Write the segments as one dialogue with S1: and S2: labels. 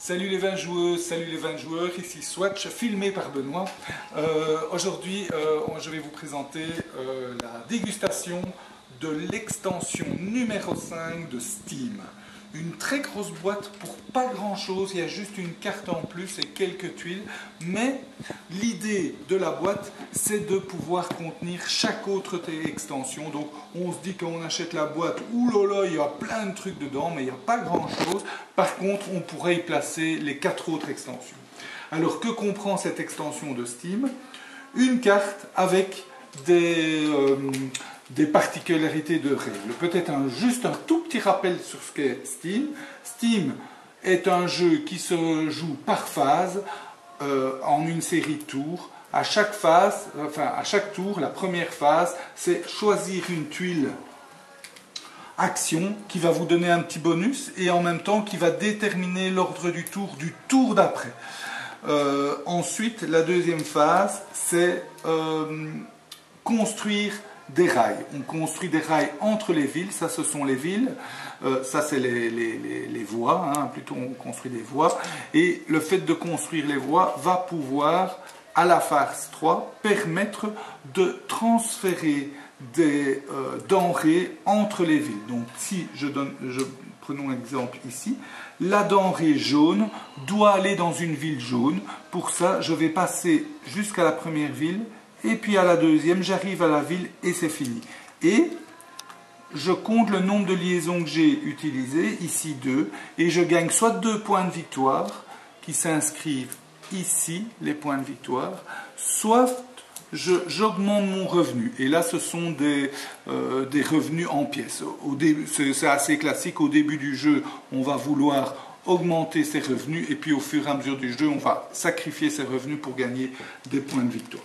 S1: Salut les 20 joueuses, salut les 20 joueurs, ici Swatch, filmé par Benoît. Aujourd'hui, je vais vous présenter la dégustation de l'extension numéro 5 de Steam. Une très grosse boîte pour pas grand chose, il y a juste une carte en plus et quelques tuiles, mais l'idée de la boîte c'est de pouvoir contenir chaque autre extension. Donc on se dit quand on achète la boîte, oulala, il y a plein de trucs dedans, mais il n'y a pas grand chose. Par contre, on pourrait y placer les 4 autres extensions. Alors que comprend cette extension de Steam? Une carte avec des particularités de règles. Peut-être juste un tout petit rappel sur ce qu'est Steam. Steam est un jeu qui se joue par phase en une série de tours. À chaque phase, à chaque tour, la première phase, c'est choisir une tuile action qui va vous donner un petit bonus et en même temps qui va déterminer l'ordre du tour d'après. Ensuite, la deuxième phase, c'est construire des rails. On construit des rails entre les villes, ça ce sont les villes, ça c'est les voies, hein, plutôt on construit des voies, et le fait de construire les voies va pouvoir, à la phase 3, permettre de transférer des denrées entre les villes. Donc si prenons l'exemple ici, la denrée jaune doit aller dans une ville jaune. Pour ça, je vais passer jusqu'à la première ville, et puis à la deuxième, j'arrive à la ville et c'est fini. Et je compte le nombre de liaisons que j'ai utilisées, ici 2, et je gagne soit 2 points de victoire qui s'inscrivent ici, les points de victoire, soit j'augmente mon revenu. Et là, ce sont des revenus en pièces. C'est assez classique, au début du jeu, on va vouloir augmenter ses revenus, et puis au fur et à mesure du jeu, on va sacrifier ses revenus pour gagner des points de victoire.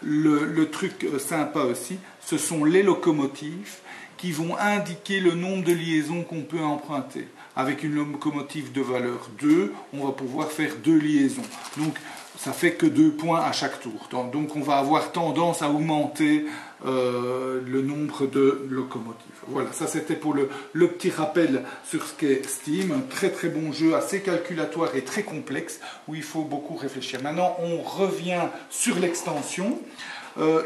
S1: Le truc sympa aussi, ce sont les locomotives qui vont indiquer le nombre de liaisons qu'on peut emprunter. Avec une locomotive de valeur 2, on va pouvoir faire 2 liaisons. Donc, ça fait que 2 points à chaque tour. Donc, on va avoir tendance à augmenter le nombre de locomotives. Voilà, ça c'était pour le petit rappel sur ce qu'est Steam. Un très très bon jeu, assez calculatoire et très complexe, où il faut beaucoup réfléchir. Maintenant, on revient sur l'extension.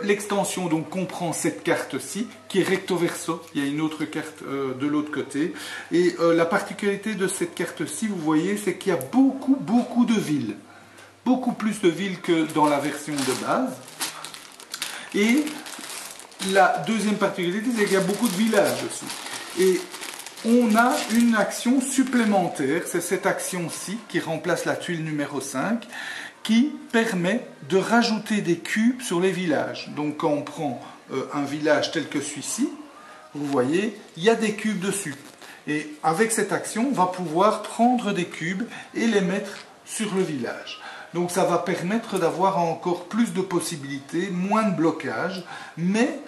S1: L'extension donc comprend cette carte-ci, qui est recto verso. Il y a une autre carte de l'autre côté. Et la particularité de cette carte-ci, vous voyez, c'est qu'il y a beaucoup de villes. Beaucoup plus de villes que dans la version de base. Et la deuxième particularité, c'est qu'il y a beaucoup de villages aussi. Et on a une action supplémentaire, c'est cette action-ci qui remplace la tuile numéro 5, qui permet de rajouter des cubes sur les villages. Donc quand on prend un village tel que celui-ci, vous voyez, il y a des cubes dessus. Et avec cette action, on va pouvoir prendre des cubes et les mettre sur le village. Donc ça va permettre d'avoir encore plus de possibilités, moins de blocage, mais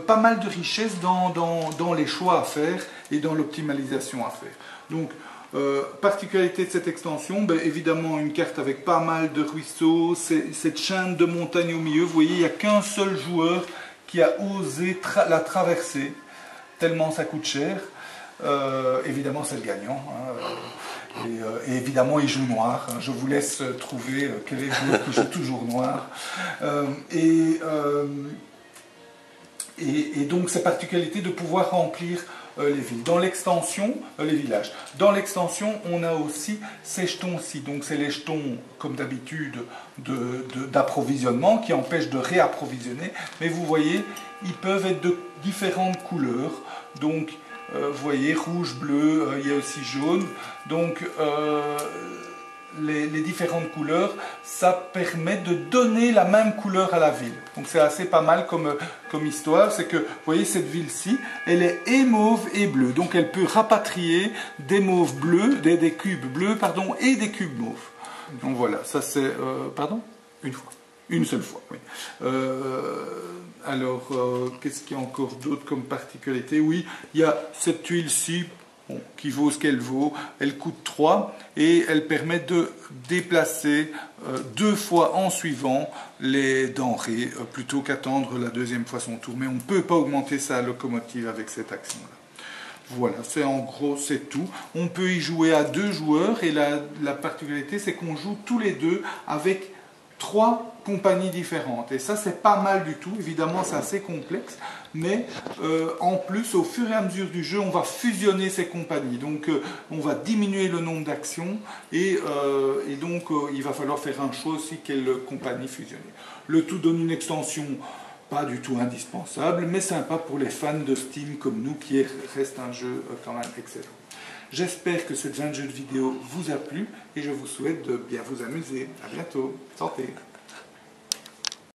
S1: pas mal de richesse dans les choix à faire et dans l'optimalisation à faire. Donc, particularité de cette extension, ben, évidemment une carte avec pas mal de ruisseaux, cette chaîne de montagnes au milieu, vous voyez, il n'y a qu'un seul joueur qui a osé la traverser, tellement ça coûte cher. Évidemment c'est le gagnant, hein, et évidemment il joue noir, hein. Je vous laisse trouver quel est le joueur qui joue toujours noir. Et donc cette particularité de pouvoir remplir les villes. Dans l'extension, les villages. Dans l'extension, on a aussi ces jetons-ci. Donc c'est les jetons, comme d'habitude, d'approvisionnement qui empêchent de réapprovisionner. Mais vous voyez, ils peuvent être de différentes couleurs. Donc vous voyez, rouge, bleu, il y a aussi jaune. Donc les différentes couleurs, ça permet de donner la même couleur à la ville. Donc c'est assez pas mal comme histoire. C'est que, vous voyez, cette ville-ci, elle est et mauve et bleue. Donc elle peut rapatrier des mauves bleus, des cubes bleus, pardon, et des cubes mauves. Donc voilà, ça c'est... pardon? Une fois. Une seule fois, oui. Alors, qu'est-ce qu'il y a encore d'autre comme particularité? Oui, il y a cette tuile-ci, bon, qui vaut ce qu'elle vaut. Elle coûte 3 et elle permet de déplacer 2 fois en suivant les denrées, plutôt qu'attendre la deuxième fois son tour. Mais on ne peut pas augmenter sa locomotive avec cette action-là. Voilà, c'est en gros, c'est tout. On peut y jouer à 2 joueurs et la particularité, c'est qu'on joue tous les deux avec 3 compagnies différentes. Et ça, c'est pas mal du tout. Évidemment, c'est assez complexe, mais en plus, au fur et à mesure du jeu, on va fusionner ces compagnies. Donc, on va diminuer le nombre d'actions et donc, il va falloir faire un choix aussi quelle compagnie fusionner. Le tout donne une extension pas du tout indispensable, mais sympa pour les fans de Steam comme nous, qui reste un jeu quand même excellent. J'espère que cette 20 jeux de vidéo vous a plu et je vous souhaite de bien vous amuser. À bientôt. Santé.